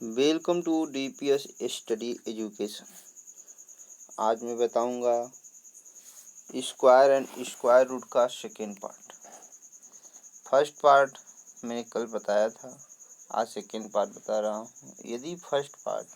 Welcome to DPS study education. आज मैं बताऊंगा स्क्वायर एंड स्क्वायर रूट का सेकेंड पार्ट। फर्स्ट पार्ट मैंने कल बताया था, आज सेकेंड पार्ट बता रहा हूँ। यदि first part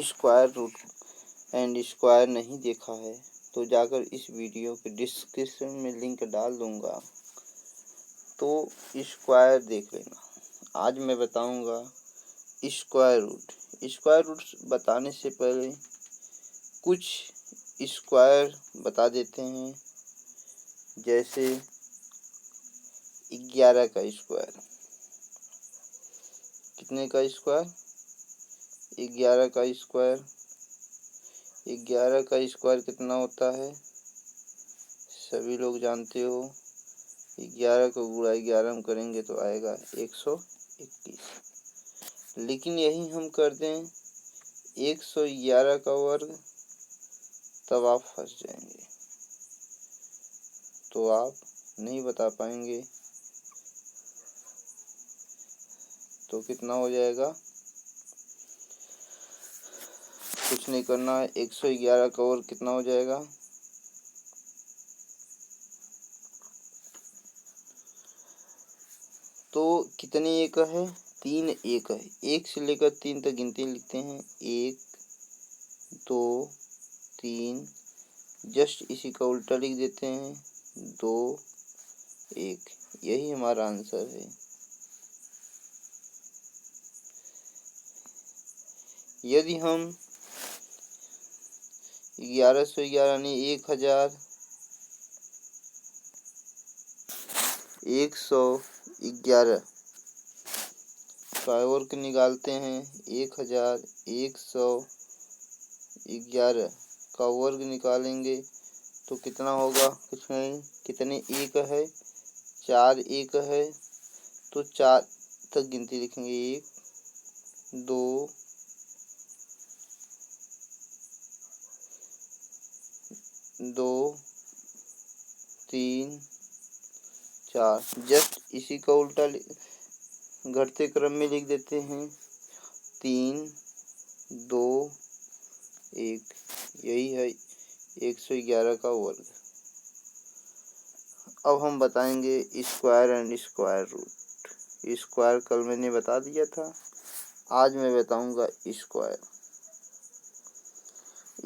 square root and square नहीं देखा है तो जाकर इस वीडियो के डिस्क्रिप्शन में लिंक डाल दूंगा, तो स्क्वायर देख लेना। आज मैं बताऊंगा स्क्वायर रूट। स्क्वायर रूट बताने से पहले कुछ स्क्वायर बता देते हैं, जैसे 11 का स्क्वायर। कितने का स्क्वायर? 11 का स्क्वायर। 11 का स्क्वायर कितना होता है? सभी लोग जानते हो। 11 को गुणा 11 में करेंगे तो आएगा 121। लेकिन यही हम कर दें 111 का वर्ग, तब आप फंस जाएंगे, तो आप नहीं बता पाएंगे। तो कितना हो जाएगा? कुछ नहीं करना है। 111 का वर्ग कितना हो जाएगा? तो कितने एक है? 3 एक है। 1 से लेकर 3 तक गिनती लिखते हैं। 1 2 3, जस्ट इसी का उल्टा लिख देते हैं। 2 1, यही हमारा आंसर है। यदि हम 1111 नहीं 1111 का वर्ग निकालते हैं। 1111 का वर्ग निकालेंगे तो कितना होगा? कुछ नहीं। कितने एक है? 4 एक है, तो 4 तक गिनती लिखेंगे। 1 2 2 3 4, जस्ट इसी का उल्टा घटते क्रम में लिख देते हैं। 3 2 1, यही है 111 का वर्ग। अब हम बताएंगे square and square root. Square कल मैंने बता दिया था, आज मैं बताऊंगा स्क्वायर।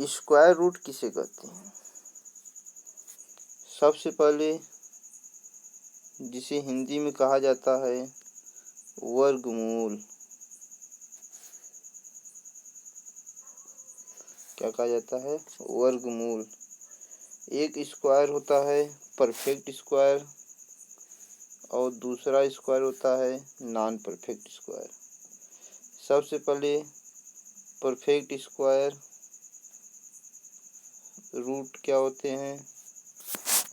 स्क्वायर रूट किसे कहते हैं? सबसे पहले जिसे हिंदी में कहा जाता है वर्गमूल। क्या कहा जाता है? वर्गमूल। एक स्क्वायर होता है परफेक्ट स्क्वायर और दूसरा स्क्वायर होता है नॉन परफेक्ट स्क्वायर। सबसे पहले परफेक्ट स्क्वायर रूट क्या होते हैं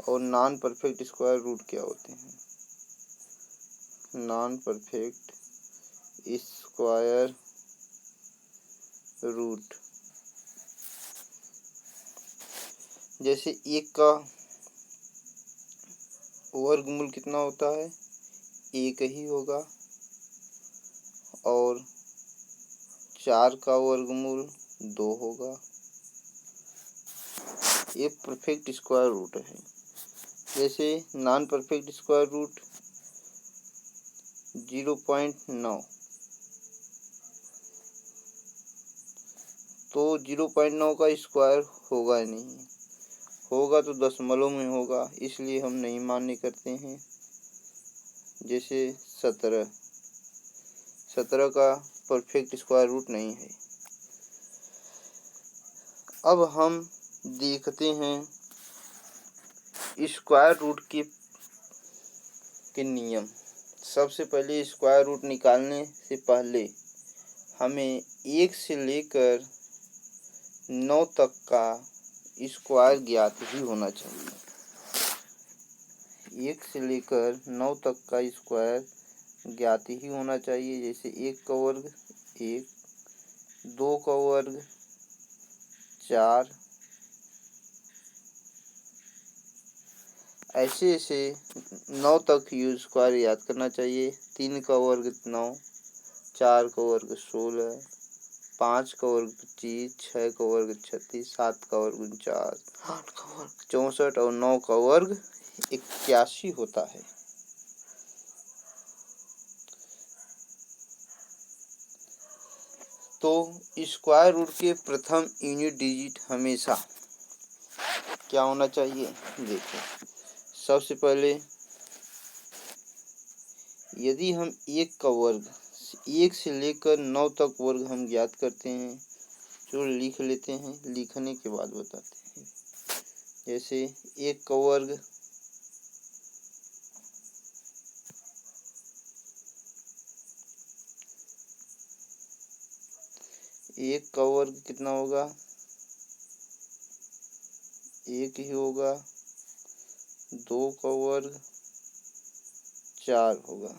और नॉन परफेक्ट स्क्वायर रूट क्या होते हैं? नॉन परफेक्ट स्क्वायर रूट, जैसे 1 का वर्गमूल कितना होता है? 1 ही होगा। और 4 का वर्गमूल 2 होगा। ये परफेक्ट स्क्वायर रूट है। जैसे नॉन परफेक्ट स्क्वायर रूट 0.9, तो 0.9 का स्क्वायर होगा ही नहीं। होगा तो दशमलव में होगा, इसलिए हम नहीं मान्य करते हैं। जैसे 17 का परफेक्ट स्क्वायर रूट नहीं है। अब हम देखते हैं स्क्वायर रूट के नियम। सबसे पहले स्क्वायर रूट निकालने से पहले हमें 1 से लेकर 9 तक का स्क्वायर ज्ञात ही होना चाहिए। 1 से लेकर 9 तक का स्क्वायर ज्ञात ही होना चाहिए। जैसे 1 का वर्ग 1, 2 का वर्ग 4, ऐसे 9 तक ही स्क्वायर याद करना चाहिए। 3 का वर्ग 9, 4 का वर्ग 16, 5 का वर्ग 25, 6 का वर्ग 36, 7 का वर्ग 49, 8 का वर्ग 64 और 9 का वर्ग 81 होता है। तो स्क्वायर रूट के प्रथम यूनिट डिजिट हमेशा क्या होना चाहिए? देखो, सबसे पहले यदि हम 1 का वर्ग 1 से लेकर 9 तक वर्ग हम ज्ञात करते हैं, जो लिख लेते हैं, लिखने के बाद बताते हैं। जैसे 1 का वर्ग 1 का वर्ग कितना होगा? 1 ही होगा। 2 का वर्ग 4 होगा।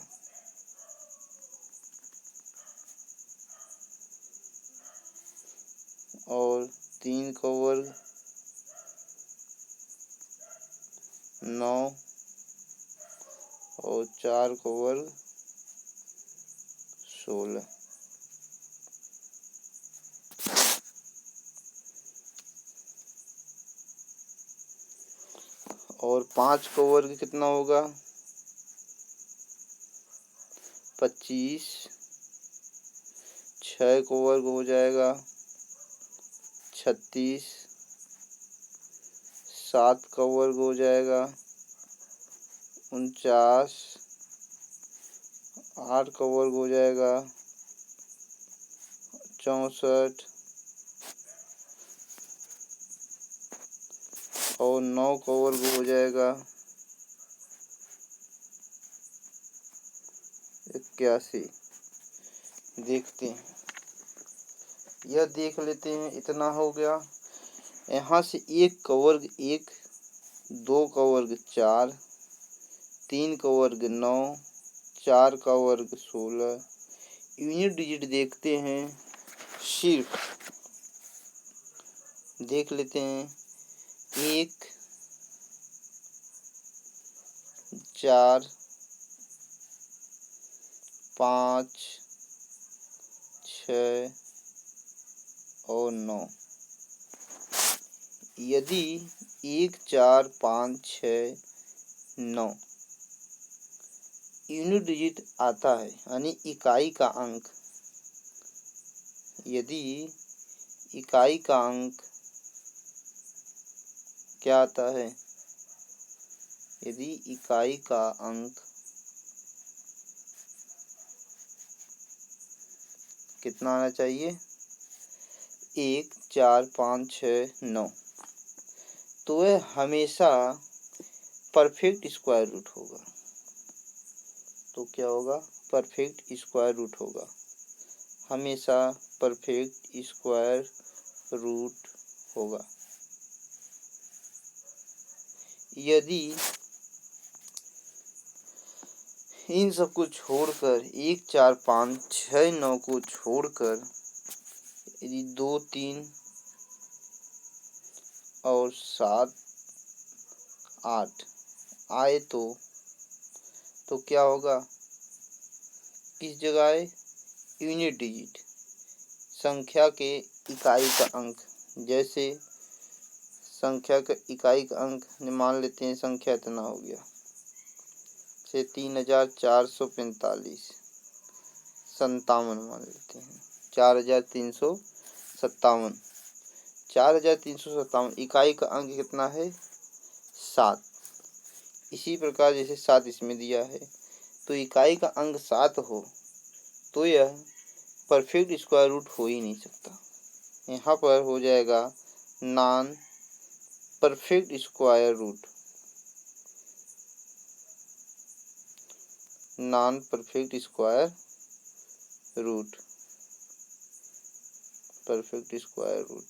और 3 का वर्ग 9 और 4 का वर्ग 16। और 5 का वर्ग कितना होगा? 25। 6 का वर्ग हो जाएगा 36। 7 का वर्ग हो जाएगा 49। 8 का वर्ग हो जाएगा 64 और 9 का वर्ग हो जाएगा 81। देखते हैं, यह देख लेते हैं। इतना हो गया। यहाँ से 1 का वर्ग 1, 2 का वर्ग 4, 3 का वर्ग 9, 4 का वर्ग 16। यूनिट डिजिट देखते हैं, सिर्फ देख लेते हैं। 1, 4, 5, 6 और 9। यदि 1, 4, 5, 6, 9 यूनिट डिजिट आता है, यानी इकाई का अंक, यदि इकाई का अंक क्या आता है? यदि इकाई का अंक कितना आना चाहिए? 1, 4, 5, 6, 9, तो वह हमेशा परफेक्ट स्क्वायर रूट होगा। तो क्या होगा? परफेक्ट स्क्वायर रूट होगा। हमेशा परफेक्ट स्क्वायर रूट होगा। यदि इन सब को छोड़कर 1, 4, 5, 6, 9 को छोड़कर यदि 2, 3 और 7, 8 आए तो क्या होगा? किस जगह आए? यूनिट डिजिट, संख्या के इकाई का अंक। जैसे संख्या का इकाई का अंक मान लेते हैं, संख्या इतना हो गया से 3445 57 मान लेते हैं। 4357 4357 इकाई का अंक कितना है? 7। इसी प्रकार जैसे 7 इसमें दिया है, तो इकाई का अंक 7 हो तो यह परफेक्ट स्क्वायर रूट हो ही नहीं सकता। यहाँ पर हो जाएगा non perfect square root, non perfect square root, perfect square root.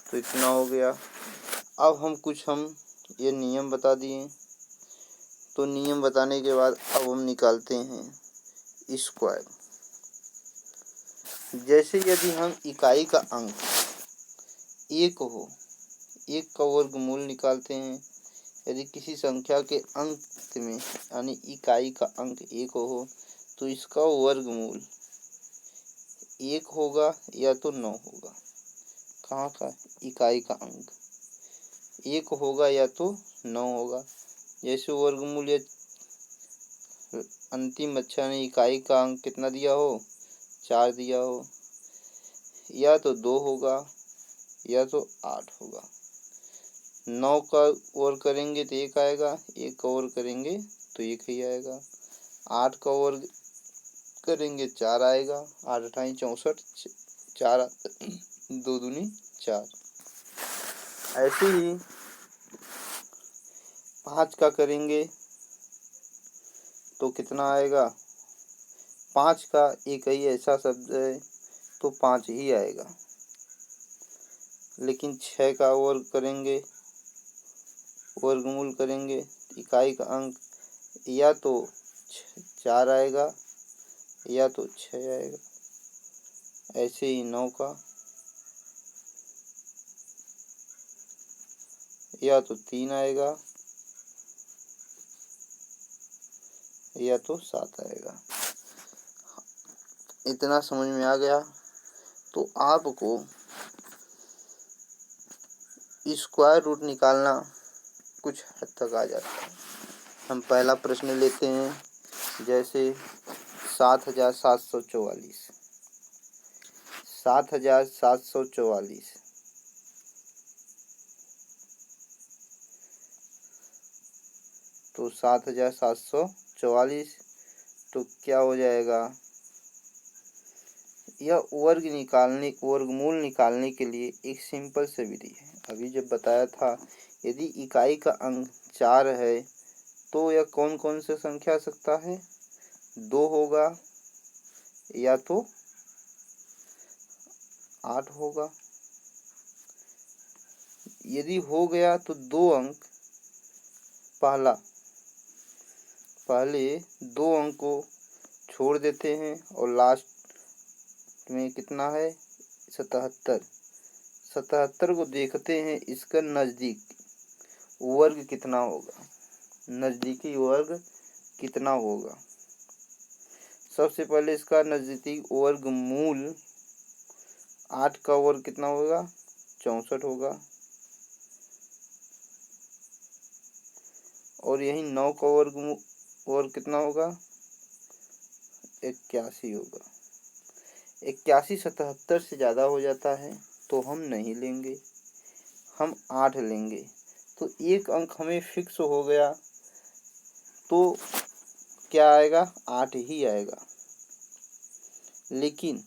तो इतना हो गया। अब हम ये नियम बता दिए। तो नियम बताने के बाद अब हम निकालते हैं स्क्वायर। जैसे यदि हम इकाई का अंक 1 हो, 1 का वर्गमूल निकालते हैं। यदि किसी संख्या के अंक में यानी इकाई का अंक 1 हो तो इसका वर्गमूल 1 होगा या तो 9 होगा। कहाँ का? इकाई का अंक 1 होगा या तो 9 होगा। जैसे वर्गमूल या अंतिम अक्षर ने इकाई का अंक कितना दिया हो, 4 दिया हो, या तो 2 होगा या तो 8 होगा। 9 का और करेंगे तो 1 आएगा, 1 का और करेंगे तो 1 ही आएगा। 8 का और करेंगे 4 आएगा, 8 अठाई 64, 4 2 दूनी 4। ऐसे ही 5 का करेंगे तो कितना आएगा? 5 का एक ही ऐसा शब्द है तो 5 ही आएगा। लेकिन 6 का और करेंगे, वर्गमूल करेंगे, इकाई का अंक या तो 4 आएगा या तो 6 आएगा। ऐसे ही 9 का या तो 3 आएगा या तो 7 आएगा। इतना समझ में आ गया तो आपको स्क्वायर रूट निकालना कुछ हद तक आ जाता है। हम पहला प्रश्न लेते हैं, जैसे 7,744। 7,744 तो 7,744 तो क्या हो जाएगा? यह वर्गमूल निकालने के लिए एक सिंपल सी विधि है। अभी जब बताया था, यदि इकाई का अंक 4 है तो यह कौन कौन से संख्या आ सकता है? 2 होगा या तो 8 होगा। यदि हो गया तो 2 अंक पहले 2 अंक को छोड़ देते हैं और लास्ट में कितना है? 77। 77 को देखते हैं इसका नज़दीक वर्ग कितना होगा, नज़दीकी वर्ग कितना होगा। सबसे पहले इसका नज़दीकी वर्गमूल 8 का वर्ग कितना होगा? 64 होगा। और यही 9 का वर्ग कितना होगा? 81 होगा। 81 77 से ज़्यादा हो जाता है तो हम नहीं लेंगे, हम 8 लेंगे। तो एक अंक हमें फिक्स हो गया तो क्या आएगा? 8 ही आएगा। लेकिन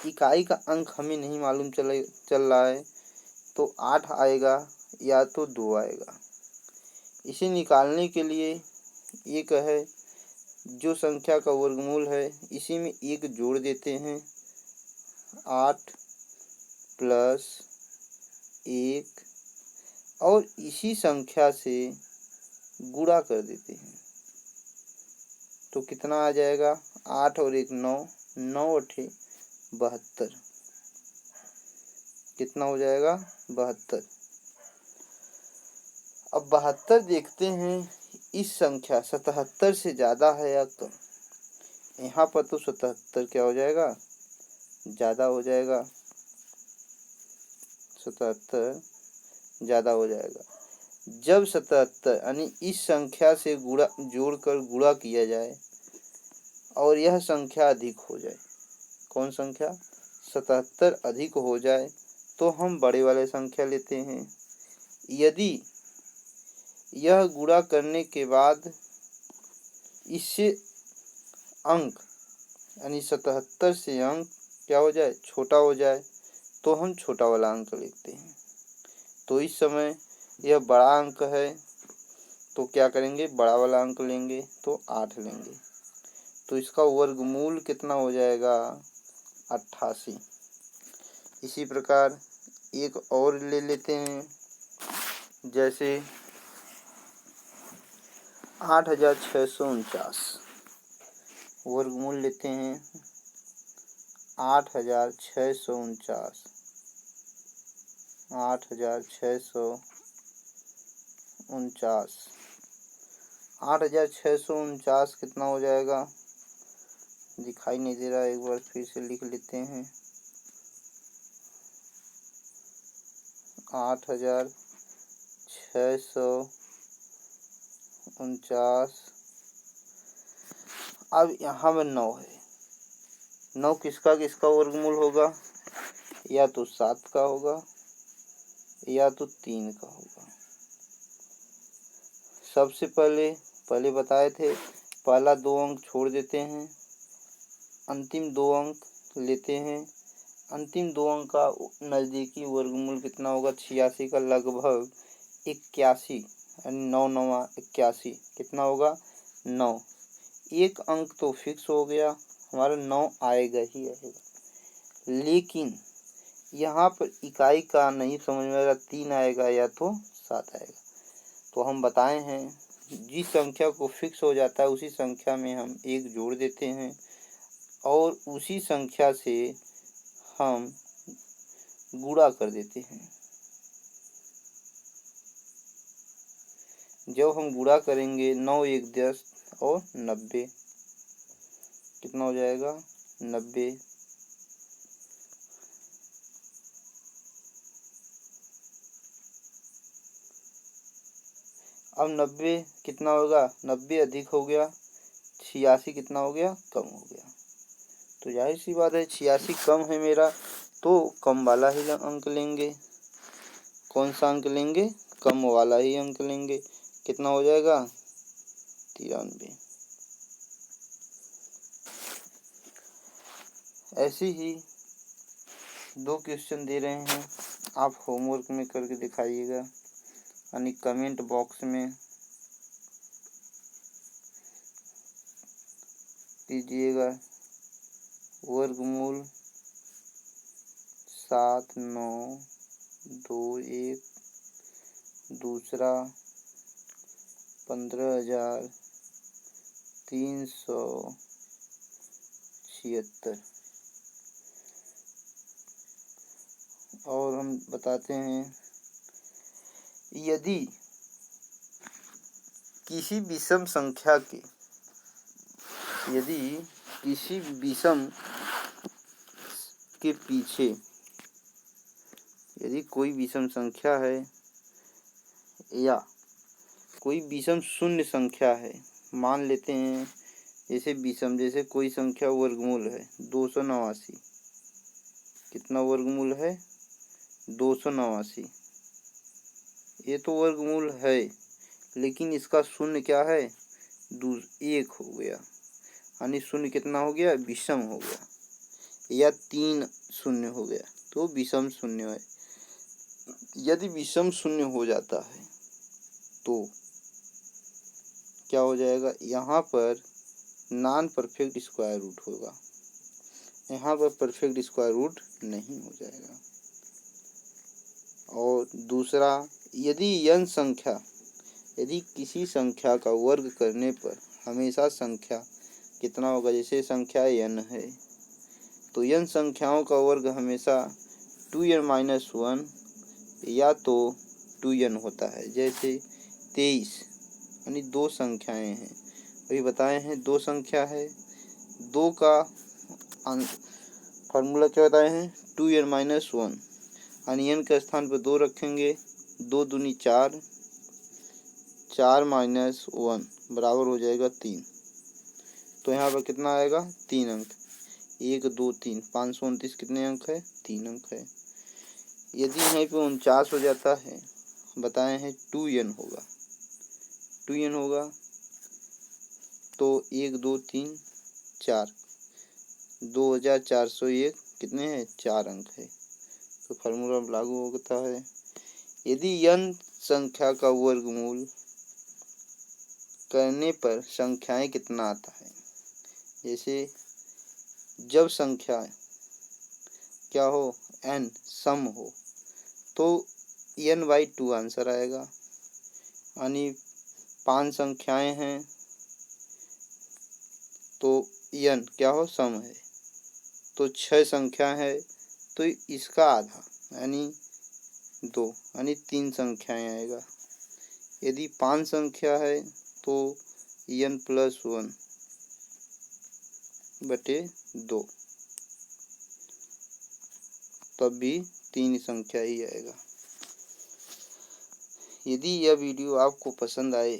इकाई का अंक हमें नहीं मालूम चल रहा है तो 8 आएगा या तो 2 आएगा। इसे निकालने के लिए एक है, जो संख्या का वर्गमूल है इसी में एक जोड़ देते हैं, 8 प्लस 1, और इसी संख्या से गुणा कर देते हैं तो कितना आ जाएगा? 8 और 1 9, 9 8 72। कितना हो जाएगा? 72। अब 72 देखते हैं इस संख्या 77 से ज़्यादा है या कम। यहाँ पर तो 77 क्या हो जाएगा? ज़्यादा हो जाएगा, 77 ज़्यादा हो जाएगा। जब 77 यानी इस संख्या से जोड़कर गुणा किया जाए और यह संख्या अधिक हो जाए, कौन संख्या? 77 अधिक हो जाए तो हम बड़े वाले संख्या लेते हैं। यदि यह गुणा करने के बाद इससे अंक यानी 77 से अंक क्या हो जाए? छोटा हो जाए तो हम छोटा वाला अंक लेते हैं। तो इस समय यह बड़ा अंक है तो क्या करेंगे? बड़ा वाला अंक लेंगे तो 8 लेंगे। तो इसका वर्गमूल कितना हो जाएगा? 88। इसी प्रकार एक और ले लेते हैं, जैसे 8649। वर्गमूल लेते हैं 8649। 8649 उनचास। 8649 कितना हो जाएगा, दिखाई नहीं दे रहा, एक बार फिर से लिख लेते हैं। 8649। अब यहाँ में 9 है। 9 किसका किसका वर्गमूल होगा, या तो 7 का होगा या तो 3 का होगा। सबसे पहले बताए थे, पहला 2 अंक छोड़ देते हैं, अंतिम 2 अंक लेते हैं। अंतिम 2 अंक का नज़दीकी वर्गमूल कितना होगा, 86 का लगभग 81, यानी 9 9 81 कितना होगा 9। एक अंक तो फिक्स हो गया, हमारा 9 आएगा ही आएगा। लेकिन यहाँ पर इकाई का नहीं समझ में आ रहा, 3 आएगा या तो 7 आएगा। तो हम बताए हैं, जिस संख्या को फिक्स हो जाता है उसी संख्या में हम 1 जोड़ देते हैं और उसी संख्या से हम गुणा कर देते हैं। जब हम गुणा करेंगे 9 1 10 और 90 कितना हो जाएगा 90। अब 90 कितना होगा, 90 अधिक हो गया, 86 कितना हो गया, कम हो गया। तो जाहिर सी बात है 86 कम है मेरा, तो कम वाला ही अंक लेंगे। कौन सा अंक लेंगे, कम वाला ही अंक लेंगे। कितना हो जाएगा 93। ऐसे ही 2 क्वेश्चन दे रहे हैं, आप होमवर्क में करके दिखाइएगा, यानी कमेंट बॉक्स में दीजिएगा। वर्गमूल 7921, दूसरा 15,376। और हम बताते हैं, यदि किसी विषम संख्या के पीछे यदि कोई विषम संख्या है या कोई विषम शून्य संख्या है, मान लेते हैं जैसे विषम, जैसे कोई संख्या वर्गमूल है 289, कितना वर्गमूल है 289। ये तो वर्गमूल है, लेकिन इसका शून्य क्या है 1 हो गया, यानी शून्य कितना हो गया, विषम हो गया, या 3 शून्य हो गया, तो विषम शून्य है। यदि विषम शून्य हो जाता है तो क्या हो जाएगा, यहाँ पर नॉन परफेक्ट स्क्वायर रूट होगा, यहाँ पर परफेक्ट स्क्वायर रूट नहीं हो जाएगा। और दूसरा, यदि किसी संख्या का वर्ग करने पर हमेशा संख्या कितना होगा, जैसे संख्या n है तो n संख्याओं का वर्ग हमेशा 2n-1 या तो 2n होता है। जैसे 23, यानी 2 संख्याएं हैं, अभी बताए हैं 2 संख्या है, 2 का फार्मूला क्या बताए हैं 2n-1, यानी n के स्थान पर 2 रखेंगे, 2 दूनी 4, 4 - 1 बराबर हो जाएगा 3। तो यहाँ पर कितना आएगा 3 अंक, 1 2 3, 529 कितने अंक है 3 अंक है। यदि यहाँ पे 49 हो जाता है, बताए हैं 2n होगा, तो 1 2 3 4, 2401 कितने हैं 4 अंक है। तो फार्मूला लागू होता है। यदि n संख्या का वर्गमूल करने पर संख्याएं कितना आता है, जैसे जब संख्या क्या हो n सम हो तो n/2 आंसर आएगा, यानी 5 संख्याएं हैं तो n क्या हो सम है, तो 6 संख्या है तो इसका आधा यानी 2, यानी 3 संख्याएं आएगा। यदि 5 संख्या है तो n+1 बटे 2, तब भी 3 संख्या ही आएगा। यदि यह वीडियो आपको पसंद आए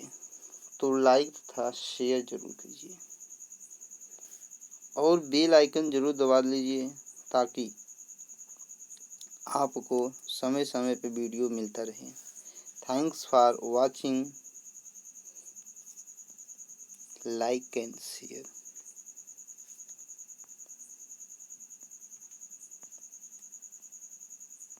तो लाइक तथा शेयर जरूर कीजिए और बेल आइकन जरूर दबा लीजिए ताकि आपको समय समय पे वीडियो मिलता रहे। Thanks for watching, like and share.